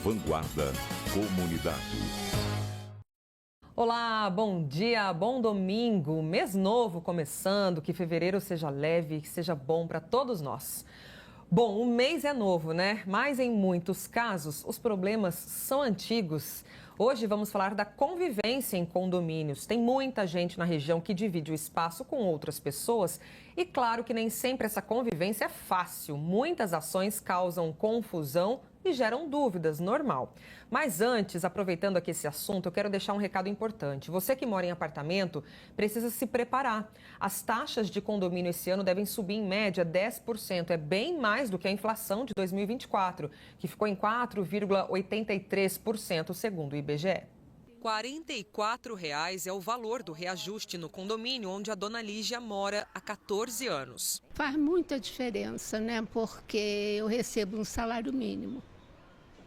Vanguarda Comunidade. Olá, bom dia, bom domingo, mês novo começando, que fevereiro seja leve, que seja bom para todos nós. Bom, o mês é novo, né? Mas em muitos casos os problemas são antigos. Hoje vamos falar da convivência em condomínios. Tem muita gente na região que divide o espaço com outras pessoas e claro que nem sempre essa convivência é fácil. Muitas ações causam confusão e geram dúvidas, normal. Mas antes, aproveitando aqui esse assunto, eu quero deixar um recado importante. Você que mora em apartamento precisa se preparar. As taxas de condomínio esse ano devem subir em média 10%. É bem mais do que a inflação de 2024, que ficou em 4,83%, segundo o IBGE. R$ 44,00 é o valor do reajuste no condomínio onde a dona Lígia mora há 14 anos. Faz muita diferença, né? Porque eu recebo um salário mínimo.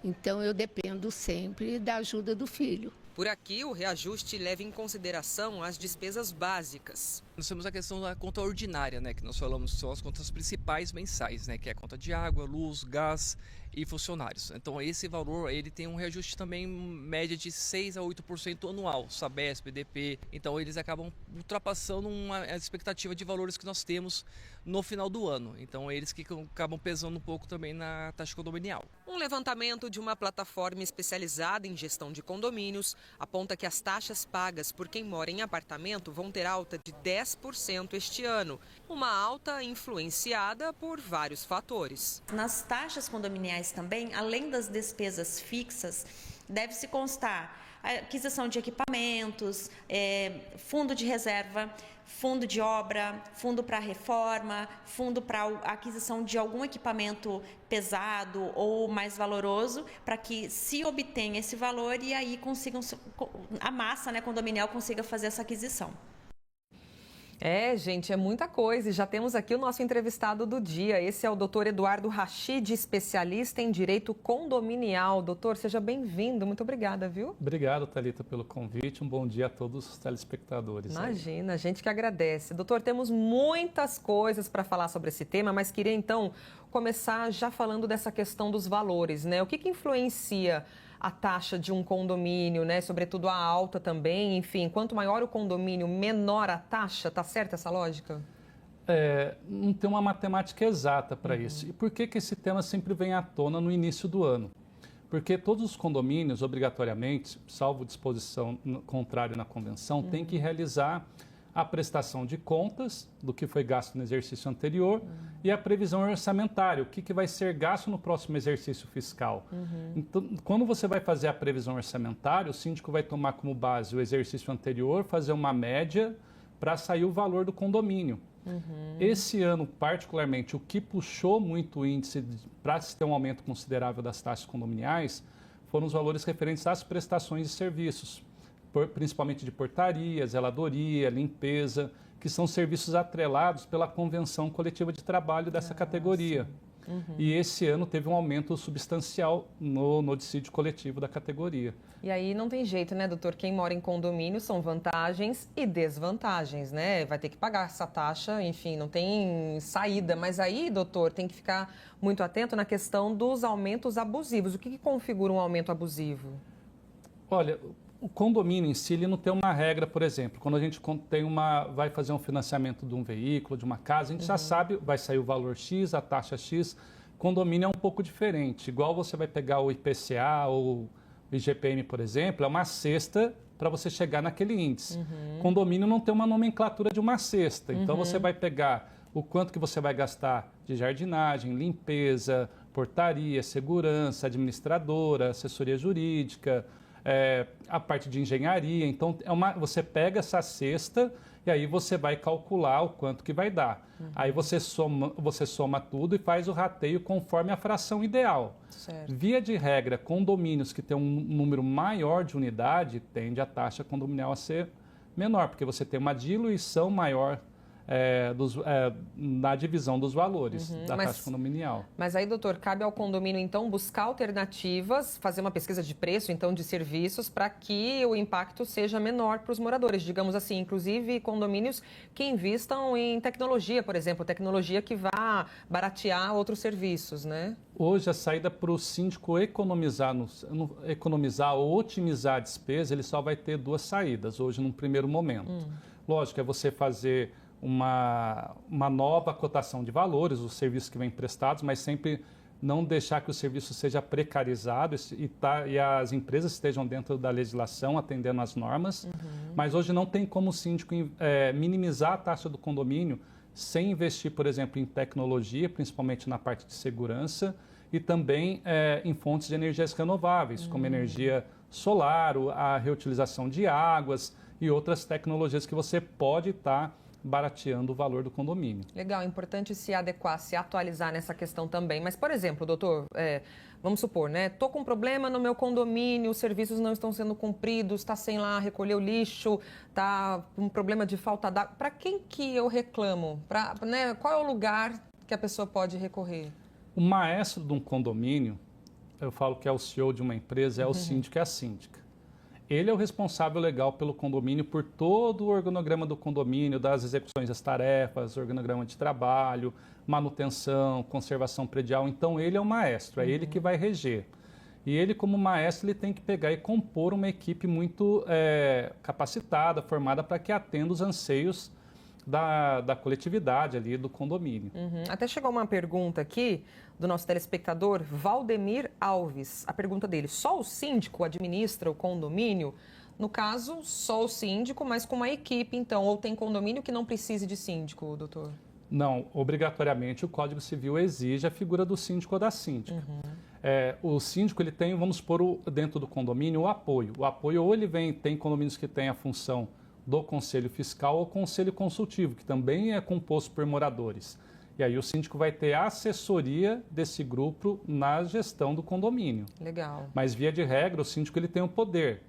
Então eu dependo sempre da ajuda do filho. Por aqui, o reajuste leva em consideração as despesas básicas. Nós temos a questão da conta ordinária, né, que nós falamos, são as contas principais mensais, né, que é a conta de água, luz, gás e funcionários. Então esse valor ele tem um reajuste também média de 6 a 8% anual, Sabesp, EDP. Então eles acabam ultrapassando uma expectativa de valores que nós temos no final do ano. Então eles que acabam pesando um pouco também na taxa condominial. Um levantamento de uma plataforma especializada em gestão de condomínios aponta que as taxas pagas por quem mora em apartamento vão ter alta de 10% este ano. Uma alta influenciada por vários fatores. Nas taxas condominiais também, além das despesas fixas, deve-se constar a aquisição de equipamentos, fundo de reserva, fundo de obra, fundo para reforma, fundo para a aquisição de algum equipamento pesado ou mais valoroso, para que se obtenha esse valor e aí consigam, a massa, né, condominial consiga fazer essa aquisição. Gente, é muita coisa. E já temos aqui o nosso entrevistado do dia. Esse é o doutor Eduardo Rachid, especialista em direito condominial. Doutor, seja bem-vindo. Muito obrigada, viu? Obrigado, Thalita, pelo convite. Um bom dia a todos os telespectadores. Imagina, a gente que agradece. Doutor, temos muitas coisas para falar sobre esse tema, mas queria então começar já falando dessa questão dos valores, né? O que influencia a taxa de um condomínio, né? Sobretudo a alta também, enfim, quanto maior o condomínio, menor a taxa, tá certa essa lógica? Não tem uma matemática exata para isso. E por que esse tema sempre vem à tona no início do ano? Porque todos os condomínios, obrigatoriamente, salvo disposição contrária na convenção, têm que realizar a prestação de contas do que foi gasto no exercício anterior e a previsão orçamentária, o que vai ser gasto no próximo exercício fiscal. Então, quando você vai fazer a previsão orçamentária, o síndico vai tomar como base o exercício anterior, fazer uma média para sair o valor do condomínio. Esse ano, particularmente, o que puxou muito o índice para se ter um aumento considerável das taxas condominiais foram os valores referentes às prestações de serviços, principalmente de portaria, zeladoria, limpeza, que são serviços atrelados pela convenção coletiva de trabalho dessa categoria. E esse ano teve um aumento substancial no dissídio coletivo da categoria. E aí não tem jeito, né, doutor? Quem mora em condomínio são vantagens e desvantagens, né? Vai ter que pagar essa taxa, enfim, não tem saída. Mas aí, doutor, tem que ficar muito atento na questão dos aumentos abusivos. O que configura um aumento abusivo? Olha, o condomínio em si, ele não tem uma regra, por exemplo, quando a gente vai fazer um financiamento de um veículo, de uma casa, a gente já sabe, vai sair o valor X, a taxa X. Condomínio é um pouco diferente, igual você vai pegar o IPCA ou o IGPM, por exemplo, é uma cesta para você chegar naquele índice. Condomínio não tem uma nomenclatura de uma cesta, então você vai pegar o quanto que você vai gastar de jardinagem, limpeza, portaria, segurança, administradora, assessoria jurídica, a parte de engenharia. Então você pega essa cesta e aí você vai calcular o quanto que vai dar. Aí você soma tudo e faz o rateio conforme a fração ideal. Certo. Via de regra, condomínios que têm um número maior de unidade, tende a taxa condominial a ser menor, porque você tem uma diluição maior na divisão dos valores da taxa condominial. Mas aí, doutor, cabe ao condomínio, então, buscar alternativas, fazer uma pesquisa de preço, então, de serviços, para que o impacto seja menor para os moradores, digamos assim, inclusive condomínios que invistam em tecnologia, por exemplo, tecnologia que vá baratear outros serviços, né? Hoje, a saída para o síndico economizar ou otimizar a despesa, ele só vai ter duas saídas, hoje, num primeiro momento. Lógico, é você fazer uma nova cotação de valores, os serviços que vêm prestados, mas sempre não deixar que o serviço seja precarizado e as empresas estejam dentro da legislação, atendendo às normas. Mas hoje não tem como o síndico minimizar a taxa do condomínio sem investir, por exemplo, em tecnologia, principalmente na parte de segurança, e também em fontes de energias renováveis, como energia solar, a reutilização de águas e outras tecnologias que você pode estar barateando o valor do condomínio. Legal, é importante se adequar, se atualizar nessa questão também. Mas, por exemplo, doutor, vamos supor, né? Estou com um problema no meu condomínio, os serviços não estão sendo cumpridos, está sem lá recolher o lixo, está com um problema de falta d'água. Para quem que eu reclamo? Né? Qual é o lugar que a pessoa pode recorrer? O maestro de um condomínio, eu falo que é o CEO de uma empresa, é o síndico e a síndica. Ele é o responsável legal pelo condomínio, por todo o organograma do condomínio, das execuções das tarefas, organograma de trabalho, manutenção, conservação predial. Então, ele é o maestro, é ele que vai reger. E ele, como maestro, ele tem que pegar e compor uma equipe muito capacitada, formada para que atenda os anseios da coletividade ali, do condomínio. Até chegou uma pergunta aqui do nosso telespectador, Valdemir Alves. A pergunta dele, só o síndico administra o condomínio? No caso, só o síndico, mas com uma equipe, então. Ou tem condomínio que não precise de síndico, doutor? Não, obrigatoriamente o Código Civil exige a figura do síndico ou da síndica. O síndico, ele tem, vamos supor, dentro do condomínio, o apoio. O apoio, ou ele tem condomínios que têm a função do Conselho Fiscal ou Conselho Consultivo, que também é composto por moradores. E aí o síndico vai ter a assessoria desse grupo na gestão do condomínio. Legal. Mas, via de regra, o síndico ele tem o poder,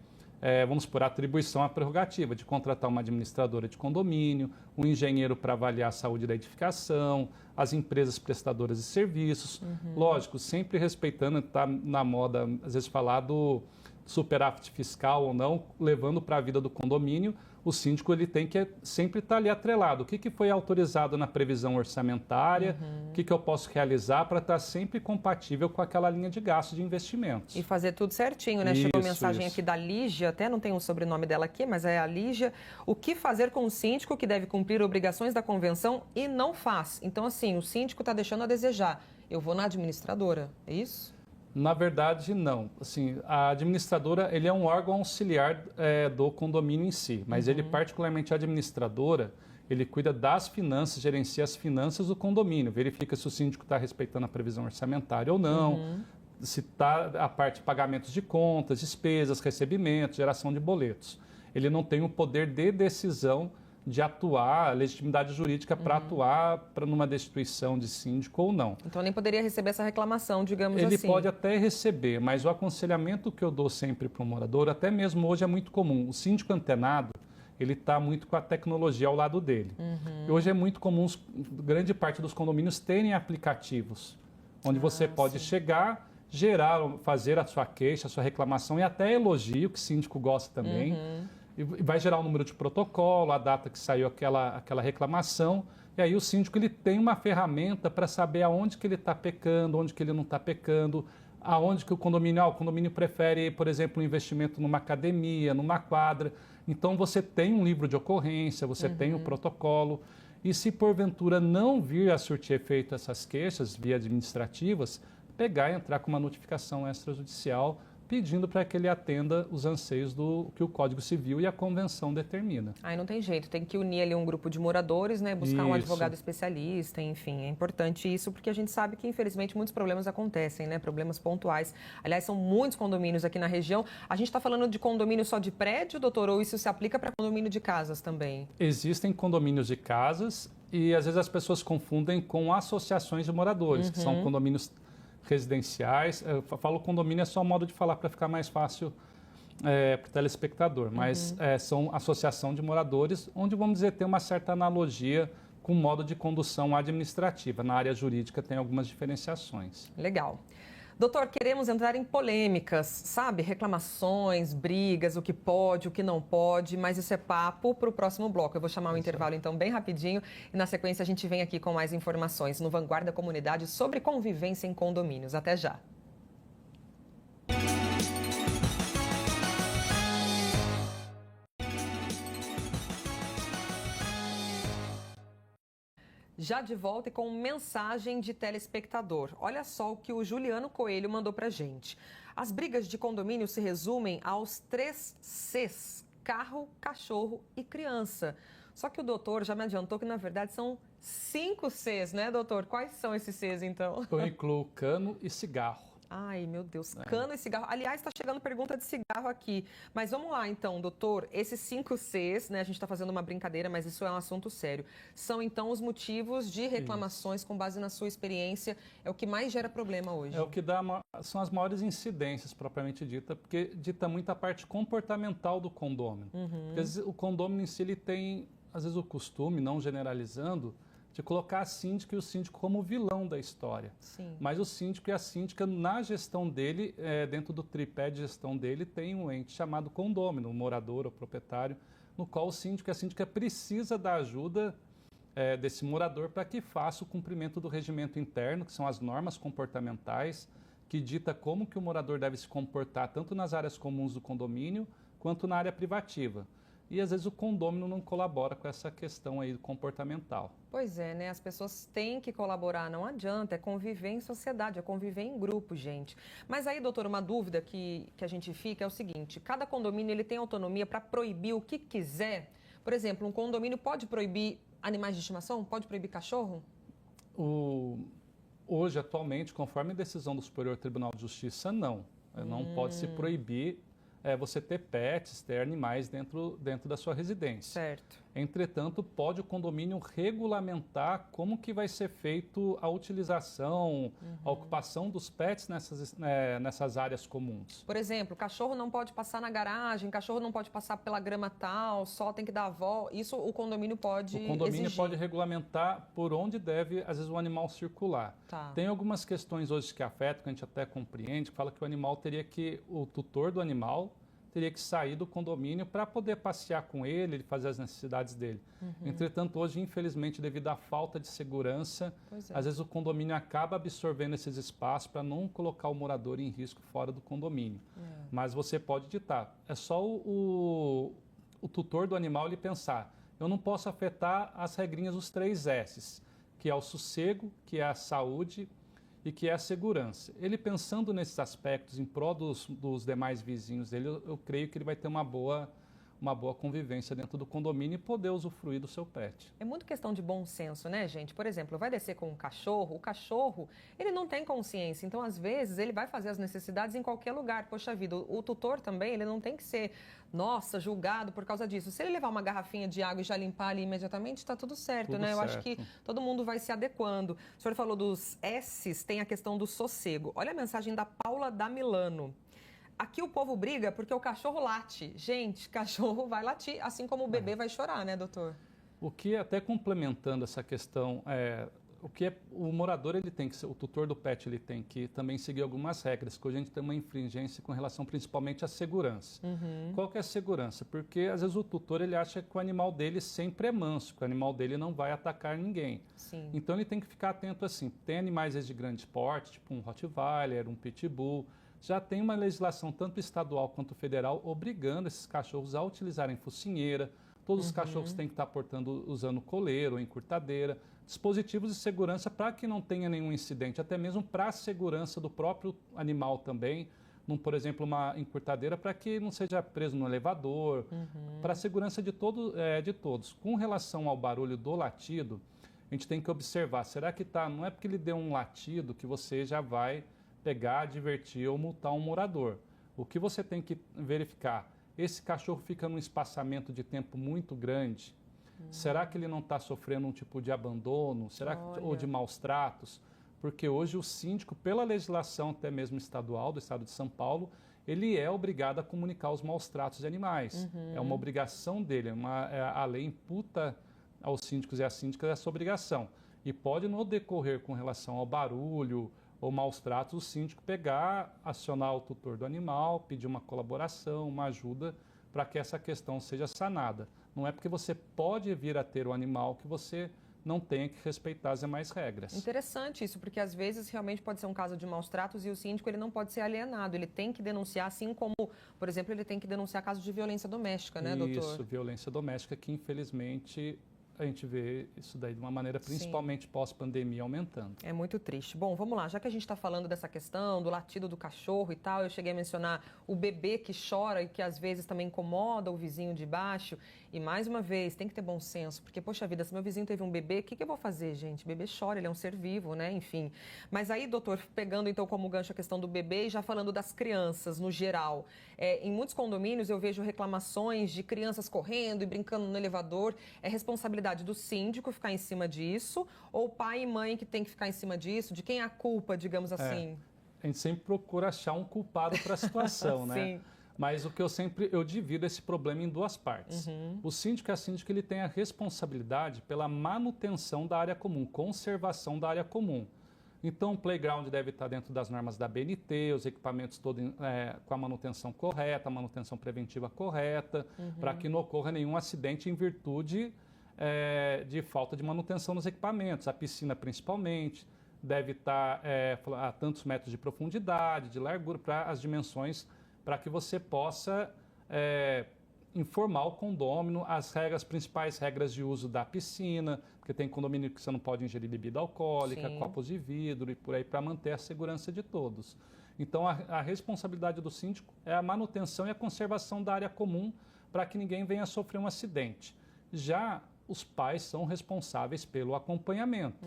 vamos por atribuição à prerrogativa, de contratar uma administradora de condomínio, um engenheiro para avaliar a saúde da edificação, as empresas prestadoras de serviços. Lógico, sempre respeitando, está na moda, às vezes, falar do superávit fiscal ou não, levando para a vida do condomínio. O síndico ele tem que sempre estar ali atrelado. O que foi autorizado na previsão orçamentária, o que eu posso realizar para estar sempre compatível com aquela linha de gasto de investimentos. E fazer tudo certinho, né? Chegou mensagem aqui da Lígia, até não tem o sobrenome dela aqui, mas é a Lígia. O que fazer com o síndico que deve cumprir obrigações da convenção e não faz? Então, assim, o síndico está deixando a desejar. Eu vou na administradora, é isso? Na verdade, não. Assim, a administradora ele é um órgão auxiliar do condomínio em si, mas ele, particularmente a administradora, ele cuida das finanças, gerencia as finanças do condomínio, verifica se o síndico está respeitando a previsão orçamentária ou não, se está a parte de pagamentos de contas, despesas, recebimentos, geração de boletos. Ele não tem o poder de decisão de atuar, a legitimidade jurídica para atuar numa destituição de síndico ou não. Então nem poderia receber essa reclamação, digamos assim. Ele pode até receber, mas o aconselhamento que eu dou sempre para o morador, até mesmo hoje é muito comum. O síndico antenado, ele está muito com a tecnologia ao lado dele. Hoje é muito comum, grande parte dos condomínios terem aplicativos, onde você pode chegar, fazer a sua queixa, a sua reclamação e até elogio, que o síndico gosta também. E vai gerar o número de protocolo, a data que saiu aquela reclamação. E aí o síndico ele tem uma ferramenta para saber aonde que ele está pecando, onde que ele não está pecando, aonde que o condomínio prefere, por exemplo, um investimento numa academia, numa quadra. Então você tem um livro de ocorrência, você tem o protocolo. E se porventura não vir a surtir efeito essas queixas via administrativas, pegar e entrar com uma notificação extrajudicial pedindo para que ele atenda os anseios do que o Código Civil e a Convenção determina. Aí não tem jeito, tem que unir ali um grupo de moradores, né, buscar um advogado especialista, enfim, é importante isso porque a gente sabe que infelizmente muitos problemas acontecem, né, problemas pontuais. Aliás, são muitos condomínios aqui na região. A gente está falando de condomínio só de prédio, doutor, ou isso se aplica para condomínio de casas também? Existem condomínios de casas e às vezes as pessoas confundem com associações de moradores, que são condomínios residenciais. Eu falo condomínio é só um modo de falar para ficar mais fácil para o telespectador, mas são associação de moradores, onde, vamos dizer, tem uma certa analogia com modo de condução administrativa. Na área jurídica tem algumas diferenciações. Legal. Doutor, queremos entrar em polêmicas, sabe? Reclamações, brigas, o que pode, o que não pode, mas isso é papo para o próximo bloco. Eu vou chamar o intervalo, então, bem rapidinho e na sequência a gente vem aqui com mais informações no Vanguarda Comunidade sobre convivência em condomínios. Até já. Já de volta e com mensagem de telespectador. Olha só o que o Juliano Coelho mandou pra gente. As brigas de condomínio se resumem aos 3 Cs: carro, cachorro e criança. Só que o doutor já me adiantou que, na verdade, são 5 Cs, né, doutor? Quais são esses Cs, então? Eu incluo cano e cigarro. Ai, meu Deus, cano e cigarro. Aliás, está chegando pergunta de cigarro aqui. Mas vamos lá, então, doutor. Esses 5 Cs, né? A gente está fazendo uma brincadeira, mas isso é um assunto sério. São, então, os motivos de reclamações com base na sua experiência. É o que mais gera problema hoje. É o que são as maiores incidências, propriamente dita, porque dita muito a parte comportamental do condômino. Porque, às vezes, o condômino em si, ele tem, às vezes, o costume, não generalizando, de colocar a síndica e o síndico como vilão da história. Sim. Mas o síndico e a síndica, na gestão dele, dentro do tripé de gestão dele, tem um ente chamado condômino, o morador ou proprietário, no qual o síndico e a síndica precisa da ajuda desse morador para que faça o cumprimento do regimento interno, que são as normas comportamentais, que dita como que o morador deve se comportar, tanto nas áreas comuns do condomínio, quanto na área privativa. E às vezes o condômino não colabora com essa questão aí comportamental. Pois é, né? As pessoas têm que colaborar, não adianta, é conviver em sociedade, é conviver em grupo, gente. Mas aí, doutor, uma dúvida que a gente fica é o seguinte: cada condomínio ele tem autonomia para proibir o que quiser? Por exemplo, um condomínio pode proibir animais de estimação? Pode proibir cachorro? Hoje, atualmente, conforme decisão do Superior Tribunal de Justiça, não. Não pode se proibir você ter pets, ter animais dentro da sua residência. Certo. Entretanto, pode o condomínio regulamentar como que vai ser feito a utilização, a ocupação dos pets nessas áreas comuns. Por exemplo, cachorro não pode passar na garagem, cachorro não pode passar pela grama tal, só tem que dar a volta. Isso o condomínio pode exigir. O condomínio pode regulamentar por onde deve, às vezes, o animal circular. Tá. Tem algumas questões hoje que afetam, que a gente até compreende, que fala que o animal o tutor do animal teria que sair do condomínio para poder passear com ele fazer as necessidades dele. Entretanto, hoje, infelizmente, devido à falta de segurança, às vezes o condomínio acaba absorvendo esses espaços para não colocar o morador em risco fora do condomínio. Mas você pode ditar. É só o tutor do animal ele pensar: eu não posso afetar as regrinhas dos 3 S's, que é o sossego, que é a saúde e que é a segurança. Ele pensando nesses aspectos em prol dos demais vizinhos dele, eu creio que ele vai ter uma boa convivência dentro do condomínio e poder usufruir do seu pet. É muito questão de bom senso, né, gente? Por exemplo, vai descer com um cachorro, o cachorro, ele não tem consciência, então, às vezes, ele vai fazer as necessidades em qualquer lugar. Poxa vida, o tutor também, ele não tem que ser, julgado por causa disso. Se ele levar uma garrafinha de água e já limpar ali imediatamente, está tudo certo, né? Eu acho que todo mundo vai se adequando. O senhor falou dos S's, tem a questão do sossego. Olha a mensagem da Paula da Milano. Aqui o povo briga porque o cachorro late. Gente, cachorro vai latir, assim como o bebê vai chorar, né, doutor? O que, até complementando essa questão, o morador, ele tem que ser, o tutor do pet, ele tem que também seguir algumas regras, que hoje a gente tem uma infringência com relação principalmente à segurança. Qual que é a segurança? Porque às vezes o tutor, ele acha que o animal dele sempre é manso, que o animal dele não vai atacar ninguém. Sim. Então ele tem que ficar atento assim. Tem animais de grande porte, tipo um Rottweiler, um Pitbull. Já tem uma legislação, tanto estadual quanto federal, obrigando esses cachorros a utilizarem focinheira. Todos os cachorros têm que estar usando coleiro ou encurtadeira. Dispositivos de segurança para que não tenha nenhum incidente, até mesmo para a segurança do próprio animal também. Por exemplo, uma encurtadeira para que não seja preso no elevador, para a segurança de todos. Com relação ao barulho do latido, a gente tem que observar, será que não é porque ele deu um latido que você já vai pegar, advertir ou multar um morador. O que você tem que verificar, esse cachorro fica num espaçamento de tempo muito grande, será que ele não está sofrendo um tipo de abandono, ou de maus tratos? Porque hoje o síndico, pela legislação até mesmo estadual, do estado de São Paulo, ele é obrigado a comunicar os maus tratos de animais. É uma obrigação dele, a lei imputa aos síndicos e às síndicas essa obrigação. E pode, no decorrer com relação ao barulho ou maus tratos, o síndico pegar, acionar o tutor do animal, pedir uma colaboração, uma ajuda para que essa questão seja sanada. Não é porque você pode vir a ter o animal que você não tenha que respeitar as demais regras. Interessante isso, porque às vezes realmente pode ser um caso de maus tratos e o síndico ele não pode ser alienado, ele tem que denunciar, assim como, por exemplo, ele tem que denunciar casos de violência doméstica, né, doutor? Isso, violência doméstica, que infelizmente a gente vê isso daí de uma maneira, principalmente pós-pandemia, aumentando. É muito triste. Bom, vamos lá, já que a gente está falando dessa questão do latido do cachorro e tal, eu cheguei a mencionar o bebê que chora e que às vezes também incomoda o vizinho de baixo. E mais uma vez, tem que ter bom senso, porque, poxa vida, se meu vizinho teve um bebê, o que eu vou fazer, gente? O bebê chora, ele é um ser vivo, né? Enfim. Mas aí, doutor, pegando então como gancho a questão do bebê e já falando das crianças no geral, em muitos condomínios eu vejo reclamações de crianças correndo e brincando no elevador. É responsabilidade do síndico ficar em cima disso ou pai e mãe que tem que ficar em cima disso? De quem é a culpa, digamos assim? A gente sempre procura achar um culpado para a situação, né? Sim. Mas o que eu divido esse problema em duas partes. O síndico e a síndica, ele tem a responsabilidade pela manutenção da área comum, conservação da área comum. Então, o playground deve estar dentro das normas da BNT, os equipamentos todos com a manutenção correta, a manutenção preventiva correta, para que não ocorra nenhum acidente em virtude de falta de manutenção dos equipamentos. A piscina, principalmente, deve estar a tantos metros de profundidade, de largura, para as dimensões, para que você possa informar o condômino as principais regras de uso da piscina, porque tem condomínio que você não pode ingerir bebida alcoólica, copos de vidro e por aí, para manter a segurança de todos. Então, a responsabilidade do síndico é a manutenção e a conservação da área comum para que ninguém venha a sofrer um acidente. Já os pais são responsáveis pelo acompanhamento.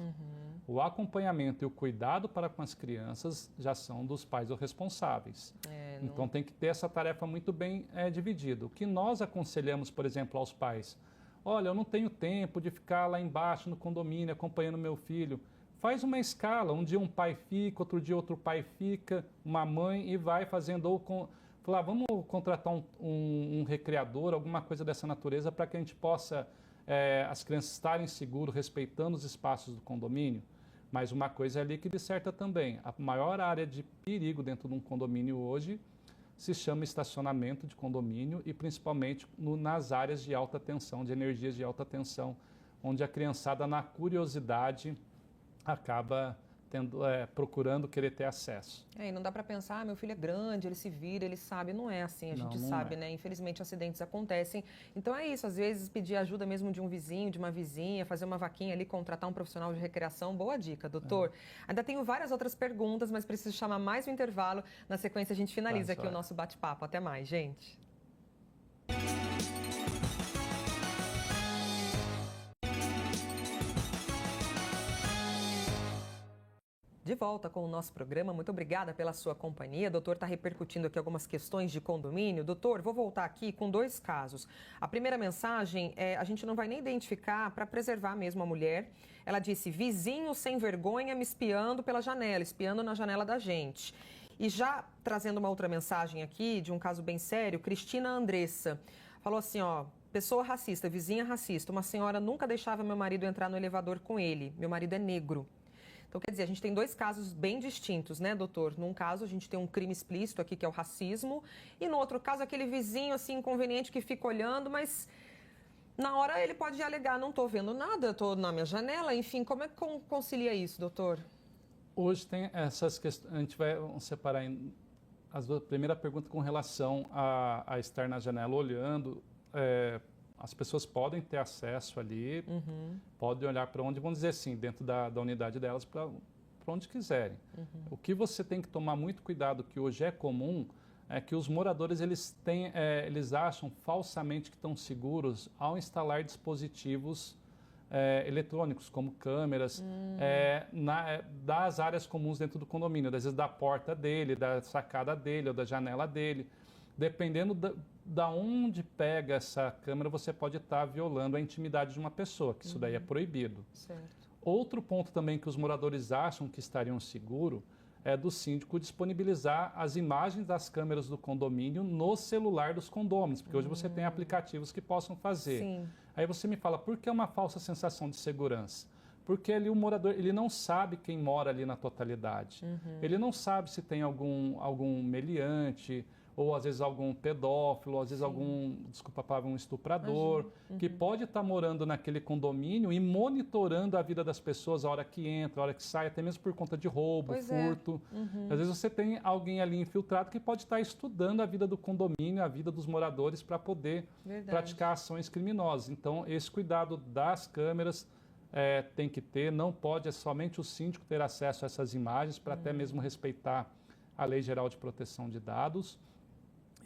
O acompanhamento e o cuidado para com as crianças já são dos pais os responsáveis. Então tem que ter essa tarefa muito bem dividida. O que nós aconselhamos, por exemplo, aos pais: olha, eu não tenho tempo de ficar lá embaixo no condomínio acompanhando meu filho. Faz uma escala, um dia um pai fica, outro dia outro pai fica, uma mãe, e vai fazendo, falar, vamos contratar um recreador, alguma coisa dessa natureza, para que a gente possa, as crianças estarem seguras, respeitando os espaços do condomínio. Mas uma coisa é ali que disserta também: a maior área de perigo dentro de um condomínio hoje se chama estacionamento de condomínio, e principalmente nas áreas de alta tensão, de energias de alta tensão, onde a criançada, na curiosidade, acaba procurando querer ter acesso. E não dá para pensar, meu filho é grande, ele se vira, ele sabe. Não é assim, a gente sabe, né? Infelizmente, acidentes acontecem. Então é isso, às vezes pedir ajuda mesmo de um vizinho, de uma vizinha, fazer uma vaquinha ali, contratar um profissional de recreação. Boa dica, doutor. Ainda tenho várias outras perguntas, mas preciso chamar mais um intervalo. Na sequência, a gente finaliza aqui o nosso bate-papo. Até mais, gente. De volta com o nosso programa, muito obrigada pela sua companhia. Doutor, está repercutindo aqui algumas questões de condomínio. Doutor, vou voltar aqui com 2 casos. A primeira mensagem, a gente não vai nem identificar para preservar mesmo a mulher. Ela disse: vizinho sem vergonha me espiando pela janela, espiando na janela da gente. E já trazendo uma outra mensagem aqui, de um caso bem sério, Cristina Andressa falou assim, pessoa racista, vizinha racista, uma senhora nunca deixava meu marido entrar no elevador com ele, meu marido é negro. Então, quer dizer, a gente tem 2 casos bem distintos, né, doutor? Num caso, a gente tem um crime explícito aqui, que é o racismo, e no outro caso, aquele vizinho, assim, inconveniente que fica olhando, mas na hora ele pode alegar, não estou vendo nada, estou na minha janela, enfim, como é que concilia isso, doutor? Hoje tem essas questões, a gente vai separar as duas. Primeira pergunta com relação a estar na janela olhando. As pessoas podem ter acesso ali, podem olhar para onde, vamos dizer assim, dentro da unidade delas, para onde quiserem. O que você tem que tomar muito cuidado, que hoje é comum, é que os moradores eles acham falsamente que estão seguros ao instalar dispositivos eletrônicos, como câmeras, das áreas comuns dentro do condomínio, às vezes da porta dele, da sacada dele ou da janela dele. Dependendo da onde pega essa câmera, você pode estar violando a intimidade de uma pessoa, que isso daí é proibido. Certo. Outro ponto também que os moradores acham que estariam seguros é do síndico disponibilizar as imagens das câmeras do condomínio no celular dos condôminos, porque hoje você tem aplicativos que possam fazer. Sim. Aí você me fala, por que é uma falsa sensação de segurança? Porque ali o morador, ele não sabe quem mora ali na totalidade. Ele não sabe se tem algum meliante, ou às vezes algum pedófilo, ou às vezes desculpa a palavra, um estuprador, que pode estar morando naquele condomínio e monitorando a vida das pessoas a hora que entra, a hora que sai, até mesmo por conta de roubo, furto. Às vezes você tem alguém ali infiltrado que pode estar estudando a vida do condomínio, a vida dos moradores para poder praticar ações criminosas. Então, esse cuidado das câmeras tem que ter, não pode, é somente o síndico ter acesso a essas imagens para até mesmo respeitar a Lei Geral de Proteção de Dados.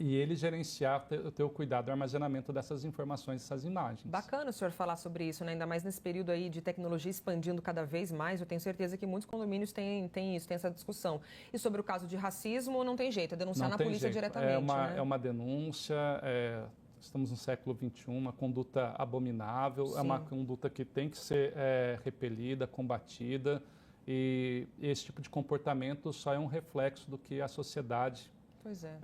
E ele gerenciar, ter o cuidado do armazenamento dessas informações, dessas imagens. Bacana o senhor falar sobre isso, né? Ainda mais nesse período aí de tecnologia expandindo cada vez mais. Eu tenho certeza que muitos condomínios têm isso, têm essa discussão. E sobre o caso de racismo, não tem jeito, é denunciar na polícia diretamente, né? É uma denúncia, estamos no século XXI, uma conduta abominável, é uma conduta que tem que ser repelida, combatida. E esse tipo de comportamento só é um reflexo do que a sociedade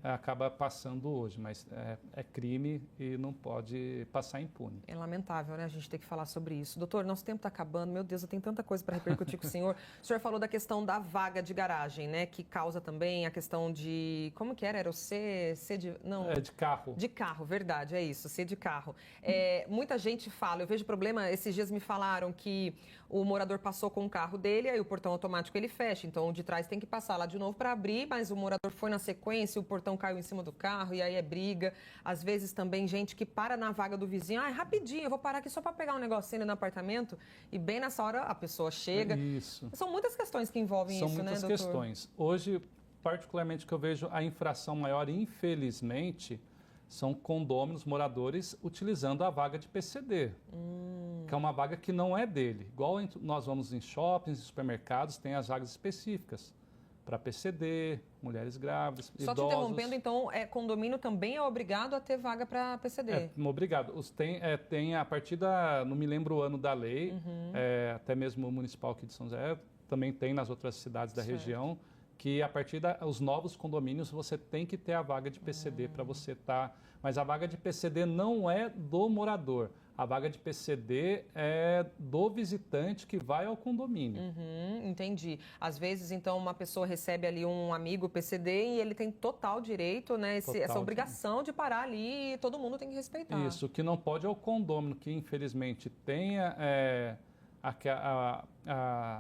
acaba passando hoje, mas é crime e não pode passar impune. É lamentável, né? A gente ter que falar sobre isso. Doutor, nosso tempo está acabando. Meu Deus, eu tenho tanta coisa para repercutir com o senhor. O senhor falou da questão da vaga de garagem, né? Que causa também a questão de... Como que era? Era o C de... Não. De carro. De carro, verdade, é isso. C de carro. Muita gente fala, eu vejo problema... Esses dias me falaram que o morador passou com o carro dele, aí o portão automático ele fecha. Então, o de trás tem que passar lá de novo para abrir, mas o morador foi na sequência, o portão caiu em cima do carro e aí é briga. Às vezes também gente que para na vaga do vizinho, rapidinho, eu vou parar aqui só para pegar um negocinho no apartamento e bem nessa hora a pessoa chega. Isso. São muitas questões que envolvem isso, né, doutor? São muitas questões. Hoje, particularmente, que eu vejo a infração maior, infelizmente, são condôminos, moradores utilizando a vaga de PCD, que é uma vaga que não é dele. Igual nós vamos em shoppings, em supermercados, tem as vagas específicas para PCD, mulheres grávidas, idosos. Só te interrompendo, então, condomínio também é obrigado a ter vaga para PCD? Obrigado. Tem a partir não me lembro o ano da lei, até mesmo o municipal aqui de São José, também tem nas outras cidades da região, que a partir dos novos condomínios você tem que ter a vaga de PCD para você estar... Mas a vaga de PCD não é do morador. A vaga de PCD é do visitante que vai ao condomínio. Entendi. Às vezes, então, uma pessoa recebe ali um amigo PCD e ele tem total direito, né? Essa obrigação de parar ali e todo mundo tem que respeitar. Isso, o que não pode é o condômino, que infelizmente tenha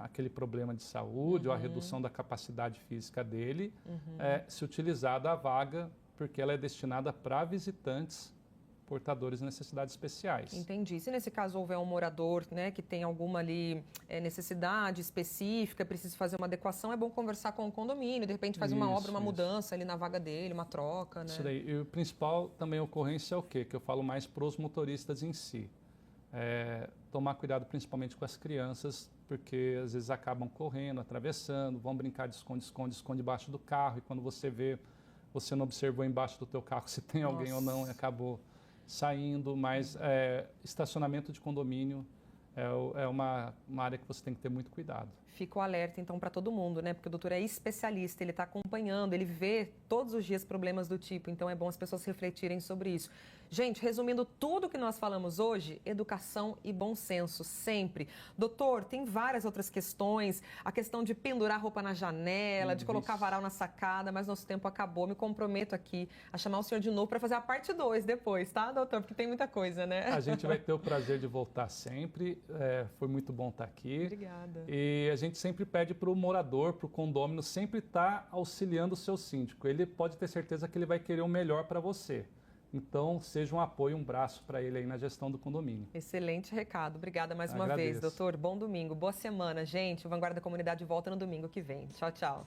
aquele problema de saúde ou a redução da capacidade física dele, se utilizar da vaga, porque ela é destinada para visitantes portadores de necessidades especiais. Entendi. Se nesse caso houver um morador, né, que tem alguma ali necessidade específica, precisa fazer uma adequação, é bom conversar com o condomínio, de repente fazer uma obra, uma mudança ali na vaga dele, uma troca, né? Isso daí. E o principal também ocorrência é o quê? Que eu falo mais para os motoristas em si. Tomar cuidado principalmente com as crianças, porque às vezes acabam correndo, atravessando, vão brincar de esconde-esconde, esconde embaixo do carro, e quando você vê, você não observou embaixo do teu carro se tem alguém ou não, e acabou saindo, mas estacionamento de condomínio é uma área que você tem que ter muito cuidado. Fica o alerta, então, para todo mundo, né? Porque o doutor é especialista, ele está acompanhando, ele vê todos os dias problemas do tipo, então é bom as pessoas refletirem sobre isso. Gente, resumindo tudo que nós falamos hoje, educação e bom senso, sempre. Doutor, tem várias outras questões, a questão de pendurar roupa na janela, de colocar varal na sacada, mas nosso tempo acabou. Me comprometo aqui a chamar o senhor de novo para fazer a parte 2 depois, tá, doutor? Porque tem muita coisa, né? A gente vai ter o prazer de voltar sempre, foi muito bom estar aqui. Obrigada. E a gente sempre pede para o morador, para o condômino, sempre estar auxiliando o seu síndico. Ele pode ter certeza que ele vai querer o melhor para você. Então, seja um apoio, um braço para ele aí na gestão do condomínio. Excelente recado. Obrigada mais uma vez, doutor. Bom domingo, boa semana, gente. O Vanguarda da Comunidade volta no domingo que vem. Tchau, tchau.